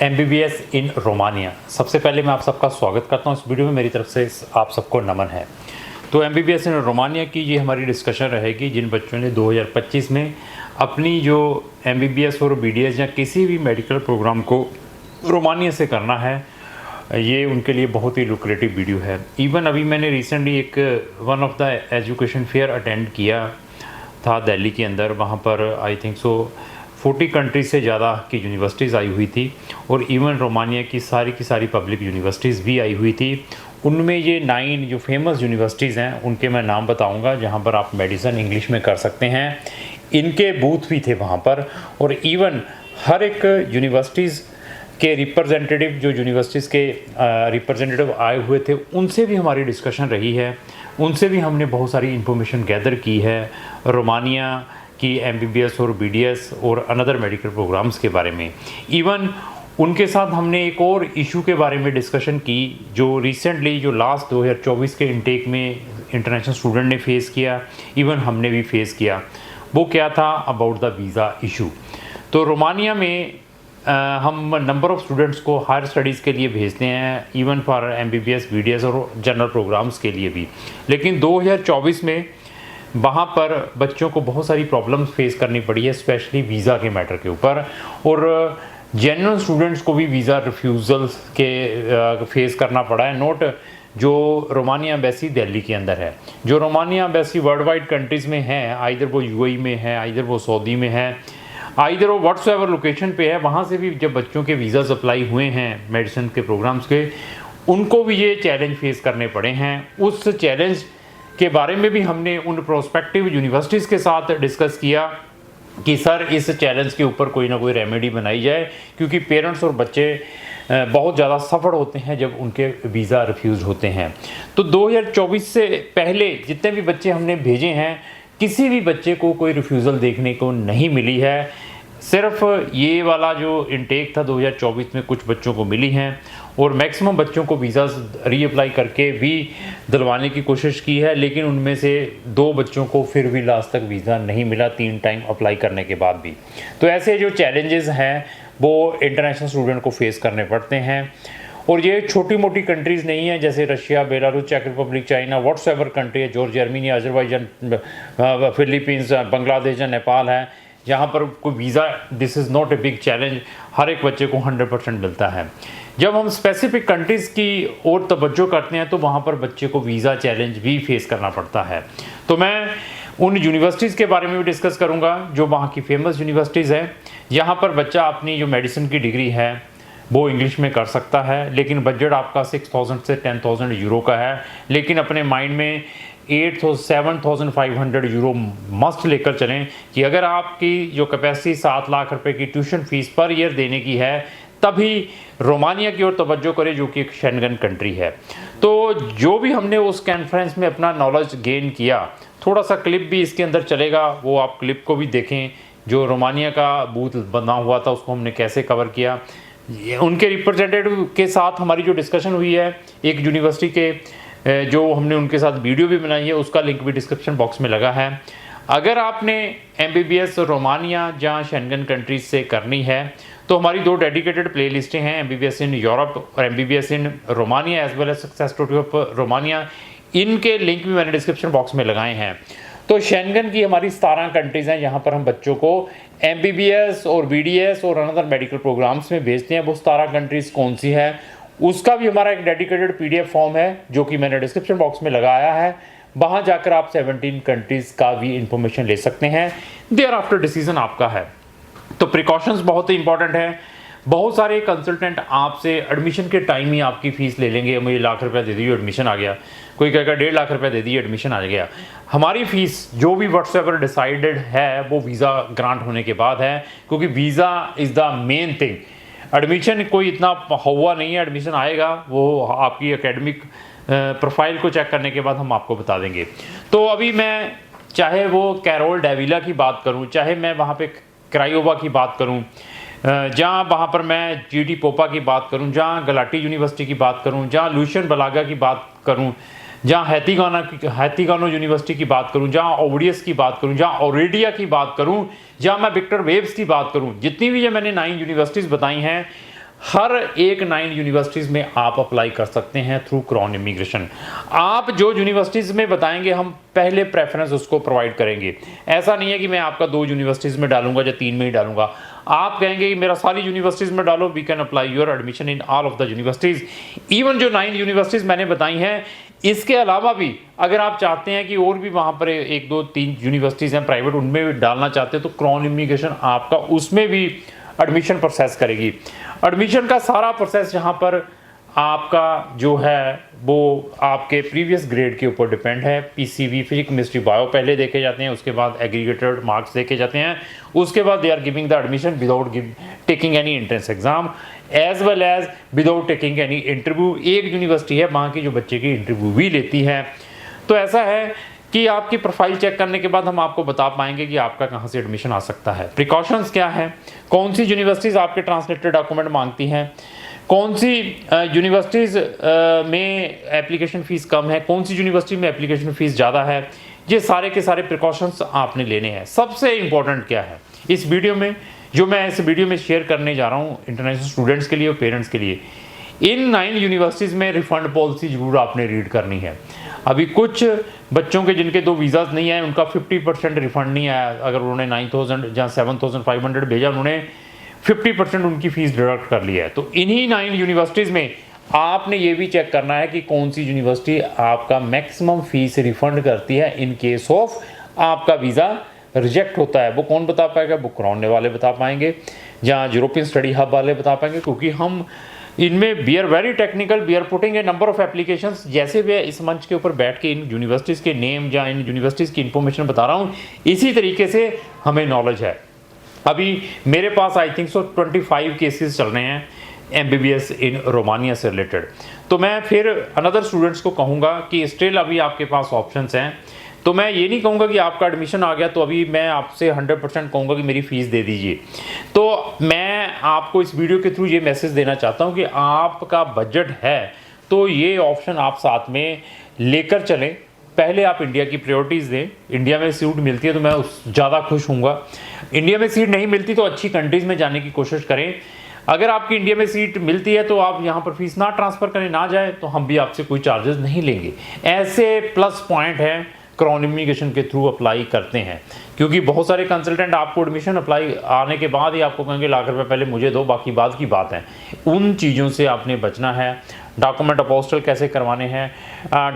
MBBS in Romania. सबसे पहले मैं आप सबका स्वागत करता हूं इस वीडियो में। मेरी तरफ से आप सबको नमन है। तो MBBS इन रोमानिया की ये हमारी डिस्कशन रहेगी जिन बच्चों ने 2025 में अपनी जो MBBS और BDS या किसी भी मेडिकल प्रोग्राम को रोमानिया से करना है, ये उनके लिए बहुत ही लुक्रेटिव वीडियो है। इवन अभी मैंने रिसेंटली एक one of the education fair attend किया था दिल्ली के अंदर। वहाँ पर आई थिंक सो 40 कंट्रीज से ज़्यादा की यूनिवर्सिटीज़ आई हुई थी और इवन रोमानिया की सारी पब्लिक यूनिवर्सिटीज़ भी आई हुई थी। उनमें ये 9 जो फेमस यूनिवर्सिटीज़ हैं उनके मैं नाम बताऊंगा जहां पर आप मेडिसिन इंग्लिश में कर सकते हैं। इनके बूथ भी थे वहां पर और इवन हर एक यूनिवर्सिटीज़ के रिप्रेजेंटेटिव जो यूनिवर्सिटीज़ के रिप्रेजेंटेटिव आए हुए थे उनसे भी हमारी डिस्कशन रही है। उनसे भी हमने बहुत सारी इन्फॉर्मेशन गैदर की है रोमानिया की MBBS और BDS और अनदर मेडिकल प्रोग्राम्स के बारे में। इवन उनके साथ हमने एक और इशू के बारे में डिस्कशन की जो रिसेंटली जो लास्ट 2024 के इनटेक में इंटरनेशनल स्टूडेंट ने फेस किया, इवन हमने भी फेस किया। वो क्या था? About the visa issue. तो रोमानिया में हम नंबर ऑफ़ स्टूडेंट्स को हायर स्टडीज़ के लिए भेजते हैं, इवन फॉर MBBS BDS और जनरल प्रोग्राम्स के लिए भी। लेकिन 2024 में वहाँ पर बच्चों को बहुत सारी प्रॉब्लम्स फेस करनी पड़ी है, स्पेशली वीज़ा के मैटर के ऊपर। और जेन्युइन स्टूडेंट्स को भी वीज़ा रिफ्यूज़ल्स के फेस करना पड़ा है। नोट जो रोमानिया एम्बेसी दिल्ली के अंदर है, जो Romania embassy world wide countries में है, आइदर वो UAE में है, आइदर वो सऊदी में है, आइदर वो व्हाट्सएवर लोकेशन पे है, वहाँ से भी जब बच्चों के वीज़ा अप्लाई हुए हैं मेडिसिन के प्रोग्राम्स के, उनको भी ये चैलेंज फेस करने पड़े हैं। उस चैलेंज के बारे में भी हमने उन प्रोस्पेक्टिव यूनिवर्सिटीज़ के साथ डिस्कस किया कि सर इस चैलेंज के ऊपर कोई ना कोई रेमेडी बनाई जाए, क्योंकि पेरेंट्स और बच्चे बहुत ज़्यादा सफ़र होते हैं जब उनके वीज़ा रिफ्यूज़ होते हैं। तो 2024 से पहले जितने भी बच्चे हमने भेजे हैं, किसी भी बच्चे को कोई रिफ्यूज़ल देखने को नहीं मिली है। सिर्फ ये वाला जो इनटेक था 2024 में कुछ बच्चों को मिली हैं और मैक्सिमम बच्चों को वीज़ा रीअप्लाई करके भी दिलवाने की कोशिश की है, लेकिन उनमें से 2 बच्चों को फिर भी लास्ट तक वीज़ा नहीं मिला 3 टाइम अप्लाई करने के बाद भी। तो ऐसे जो चैलेंजेस हैं वो इंटरनेशनल स्टूडेंट को फेस करने पड़ते हैं। और ये छोटी मोटी कंट्रीज़ नहीं है, जैसे रशिया, बेलारूस, चेक रिपब्लिक, चाइना, व्हाट्सएवर कंट्री है, Georgia, Armenia, Azerbaijan, Philippines, Bangladesh या नेपाल है, जहाँ पर कोई visa this is not a big challenge, हर एक बच्चे को 100% मिलता है। जब हम स्पेसिफिक कंट्रीज़ की ओर तवज्जो करते हैं तो वहाँ पर बच्चे को वीज़ा चैलेंज भी फेस करना पड़ता है। तो मैं उन यूनिवर्सिटीज़ के बारे में भी डिस्कस करूँगा जो वहाँ की फेमस यूनिवर्सिटीज़ हैं। यहाँ पर बच्चा अपनी जो मेडिसिन की डिग्री है वो इंग्लिश में कर सकता है, लेकिन बजट आपका 6,000 से 10,000 यूरो का है। लेकिन अपने माइंड में 7,500 यूरो मस्ट लेकर चलें कि अगर आपकी जो कैपेसिटी 7 लाख रुपए की ट्यूशन फीस पर ईयर देने की है, तभी रोमानिया की ओर तवज्जो करें जो कि एक शेंगन कंट्री है। तो जो भी हमने उस कॉन्फ्रेंस में अपना नॉलेज गेन किया, थोड़ा सा क्लिप भी इसके अंदर चलेगा, वो आप क्लिप को भी देखें। जो रोमानिया का बूथ बना हुआ था उसको हमने कैसे कवर किया, उनके रिप्रेजेंटेटिव के साथ हमारी जो डिस्कशन हुई है, एक यूनिवर्सिटी के जो हमने उनके साथ वीडियो भी बनाई है, उसका लिंक भी डिस्क्रिप्शन बॉक्स में लगा है। अगर आपने MBBS रोमानिया या शेंगन कंट्रीज से करनी है तो हमारी 2 डेडिकेटेड प्ले लिस्टें हैं, MBBS इन यूरोप और MBBS in Romania as well as success story of Romania. इनके लिंक भी मैंने डिस्क्रिप्शन बॉक्स में लगाए हैं। तो शेंगन की हमारी 17 कंट्रीज़ हैं जहाँ पर हम बच्चों को MBBS और BDS और अनदर मेडिकल प्रोग्राम्स में भेजते हैं। वो 17 कंट्रीज़ कौन सी है उसका भी हमारा एक डेडिकेटेड PDF फॉर्म है जो कि मैंने डिस्क्रिप्शन बॉक्स में लगाया है। वहाँ जाकर आप 17 कंट्रीज़ का भी इंफॉर्मेशन ले सकते हैं। देयर आफ्टर डिसीजन आपका है। तो प्रिकॉशंस बहुत ही इंपॉर्टेंट है। बहुत सारे कंसल्टेंट आपसे एडमिशन के टाइम ही आपकी फ़ीस ले लेंगे, मुझे लाख रुपया दे दीजिए एडमिशन आ गया, कोई कहेगा 1.5 लाख रुपया दे दीजिए एडमिशन आ गया। हमारी फ़ीस जो भी व्हाट्सएवर डिसाइडेड है वो वीज़ा ग्रांट होने के बाद है, क्योंकि visa is the main thing. Admission कोई इतना हुआ नहीं है, एडमिशन आएगा वो आपकी एकेडमिक प्रोफाइल को चेक करने के बाद हम आपको बता देंगे। तो अभी मैं चाहे वो कैरोल डेविला की बात करूं, चाहे मैं वहाँ पे क्रायोवा की बात करूं, जहाँ वहाँ पर मैं GT पोपा की बात करूं, जहाँ गलाटी यूनिवर्सिटी की बात करूं, जहाँ लुशियन बलागा की बात करूं, जहाँ हैतीगानो यूनिवर्सिटी की बात करूँ, जहाँ ओवडियस की बात करूँ, जहाँ ओरेडिया की बात करूँ, जहाँ मैं विक्टर वेव्स की बात करूँ, जितनी भी ये मैंने 9 यूनिवर्सिटीज़ बताई हैं, हर एक 9 यूनिवर्सिटीज़ में आप अप्लाई कर सकते हैं थ्रू क्रॉन इमिग्रेशन। आप जो यूनिवर्सिटीज़ में बताएंगे हम पहले प्रेफरेंस उसको प्रोवाइड करेंगे। ऐसा नहीं है कि मैं आपका 2 यूनिवर्सिटीज़ में डालूंगा या 3 में ही डालूंगा। आप कहेंगे कि मेरा सारी यूनिवर्सिटीज़ में डालो, we can apply your admission in all of the universities. Even जो 9 यूनिवर्सिटीज़ मैंने बताई हैं, इसके अलावा भी अगर आप चाहते हैं कि और भी वहाँ पर 1, 2, 3 यूनिवर्सिटीज़ हैं प्राइवेट, उनमें भी डालना चाहते हैं तो क्रॉन इमिग्रेशन आपका उसमें भी एडमिशन प्रोसेस करेगी। एडमिशन का सारा प्रोसेस जहाँ पर आपका जो है वो आपके प्रीवियस ग्रेड के ऊपर डिपेंड है। पीसीबी, फिजिक्स, केमिस्ट्री, बायो पहले देखे जाते हैं, उसके बाद एग्रीगेटेड मार्क्स देखे जाते हैं, उसके बाद they are giving the admission without taking any entrance exam as well as without taking any interview. एक यूनिवर्सिटी है वहाँ की जो बच्चे की इंटरव्यू भी लेती है। तो ऐसा है कि आपकी प्रोफाइल चेक करने के बाद हम आपको बता पाएंगे कि आपका कहाँ से एडमिशन आ सकता है। प्रिकॉशंस क्या है, कौन सी यूनिवर्सिटीज़ आपके ट्रांसलेटेड डॉक्यूमेंट मांगती हैं, कौन सी यूनिवर्सिटीज़ में एप्लीकेशन फ़ीस कम है, कौन सी यूनिवर्सिटी में एप्लीकेशन फ़ीस ज़्यादा है, ये सारे के सारे प्रिकॉशंस आपने लेने हैं। सबसे इम्पॉर्टेंट क्या है इस वीडियो में, जो मैं इस वीडियो में शेयर करने जा रहा हूँ इंटरनेशनल स्टूडेंट्स के लिए और पेरेंट्स के लिए, इन 9 यूनिवर्सिटीज़ में रिफ़ंड पॉलिसी ज़रूर आपने रीड करनी है। अभी कुछ बच्चों के जिनके 2 वीज़ाज़ नहीं आए उनका 50% रिफ़ंड नहीं आया। अगर उन्होंने 9,000 या 7,500 भेजा, उन्होंने 50% उनकी फ़ीस डिडक्ट कर लिया है। तो इन्हीं 9 यूनिवर्सिटीज़ में आपने ये भी चेक करना है कि कौन सी यूनिवर्सिटी आपका मैक्सिमम फ़ीस रिफ़ंड करती है इन केस ऑफ आपका वीज़ा रिजेक्ट होता है। वो कौन बता पाएगा, वो क्रॉन वाले बता पाएंगे या यूरोपियन स्टडी हब वाले बता पाएंगे, क्योंकि हम इनमें we are very technical, we are putting a number of applications. जैसे वे इस मंच के ऊपर बैठ के इन यूनिवर्सिटीज़ के नेम या इन यूनिवर्सिटीज़ की इन्फॉर्मेशन बता रहा हूँ, इसी तरीके से हमें नॉलेज है। अभी मेरे पास आई थिंक 25 केसेस चल रहे हैं MBBS इन रोमानिया से रिलेटेड। तो मैं फिर अनदर स्टूडेंट्स को कहूँगा कि स्टिल अभी आपके पास ऑप्शंस हैं। तो मैं ये नहीं कहूँगा कि आपका एडमिशन आ गया तो अभी मैं आपसे 100% कहूँगा कि मेरी फ़ीस दे दीजिए। तो मैं आपको इस वीडियो के थ्रू ये मैसेज देना चाहता हूँ कि आपका बजट है तो ये ऑप्शन आप साथ में लेकर चलें। पहले आप इंडिया की प्रायोरिटीज़ दें। इंडिया में सीट मिलती है तो मैं ज़्यादा खुश हूँगा। इंडिया में सीट नहीं मिलती तो अच्छी कंट्रीज़ में जाने की कोशिश करें। अगर आपकी इंडिया में सीट मिलती है तो आप यहाँ पर फीस ना ट्रांसफ़र करें, ना जाए तो हम भी आपसे कोई चार्जेस नहीं लेंगे। ऐसे प्लस पॉइंट है क्रॉन इमिग्रेशन के थ्रू अप्लाई करते हैं, क्योंकि बहुत सारे कंसल्टेंट आपको एडमिशन अप्लाई आने के बाद ही आपको कहेंगे लाख रुपए पहले मुझे दो, बाकी बाद की बात है। उन चीज़ों से आपने बचना है। डॉक्यूमेंट अपोस्टल कैसे करवाने हैं,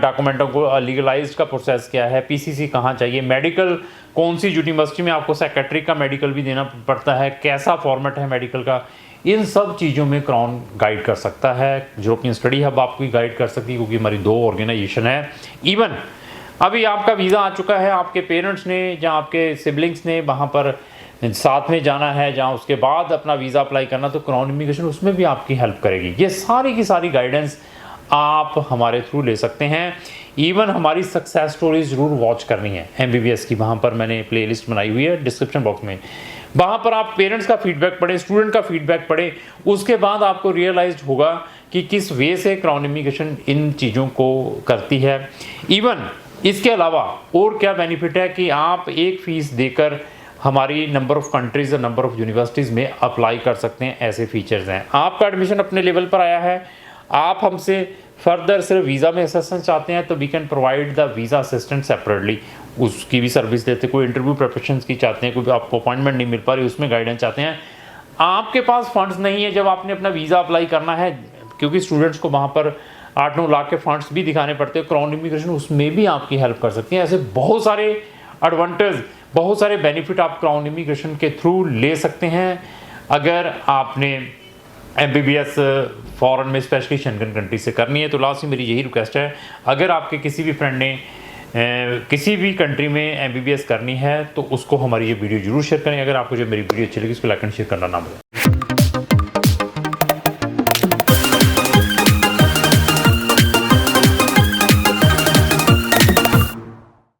डॉक्यूमेंटों को लीगलाइज्ड का प्रोसेस क्या है, पीसीसी कहाँ चाहिए, मेडिकल कौन सी यूनिवर्सिटी में आपको सेक्रेटरी का मेडिकल भी देना पड़ता है, कैसा फॉर्मेट है मेडिकल का, इन सब चीज़ों में क्रॉन गाइड कर सकता है। यूरोपियन स्टडी हब आपको गाइड कर सकती है, क्योंकि हमारी 2 ऑर्गेनाइजेशन है। इवन अभी आपका वीज़ा आ चुका है, आपके पेरेंट्स ने या आपके सिबलिंग्स ने वहाँ पर साथ में जाना है, जहाँ उसके बाद अपना वीज़ा अप्लाई करना, तो क्रॉन इमिग्रेशन उसमें भी आपकी हेल्प करेगी। ये सारी की सारी गाइडेंस आप हमारे थ्रू ले सकते हैं। इवन हमारी सक्सेस स्टोरीज ज़रूर वॉच करनी है MBBS की, वहाँ पर मैंने प्लेलिस्ट बनाई हुई है डिस्क्रिप्शन बॉक्स में। वहाँ पर आप पेरेंट्स का फीडबैक पढ़ें, स्टूडेंट का फीडबैक पढ़ें, उसके बाद आपको रियलाइज होगा कि किस वे से क्रॉन इमिग्रेशन इन चीज़ों को करती है। इवन इसके अलावा और क्या बेनिफिट है कि आप एक फ़ीस देकर हमारी नंबर ऑफ़ कंट्रीज़ और नंबर ऑफ़ यूनिवर्सिटीज़ में अप्लाई कर सकते हैं। ऐसे फीचर्स हैं। आपका एडमिशन अपने लेवल पर आया है, आप हमसे फर्दर सिर्फ वीज़ा में असिस्टेंस चाहते हैं तो we can provide the visa assistant separately, उसकी भी सर्विस देते। कोई इंटरव्यू प्रिपरेशन की चाहते हैं, कोई आपको अपॉइंटमेंट नहीं मिल पा रही, उसमें गाइडेंस चाहते हैं। आपके पास फंड्स नहीं है जब आपने अपना वीज़ा अप्लाई करना है, क्योंकि स्टूडेंट्स को वहाँ पर 8-9 लाख के फंड्स भी दिखाने पड़ते हैं, क्रॉन इमिग्रेशन उसमें भी आपकी हेल्प कर सकती है। ऐसे बहुत सारे एडवांटेज, बहुत सारे बेनिफिट आप क्रॉन इमिग्रेशन के थ्रू ले सकते हैं अगर आपने MBBS फॉरेन में स्पेशली शेंगन कंट्री से करनी है। तो लास्ट में मेरी यही रिक्वेस्ट है, अगर आपके किसी भी फ्रेंड ने किसी भी कंट्री में MBBS करनी है तो उसको हमारी ये वीडियो जरूर शेयर करें। अगर आपको जो मेरी वीडियो अच्छी लगी उसको लाइक एंड शेयर करना ना भूलें।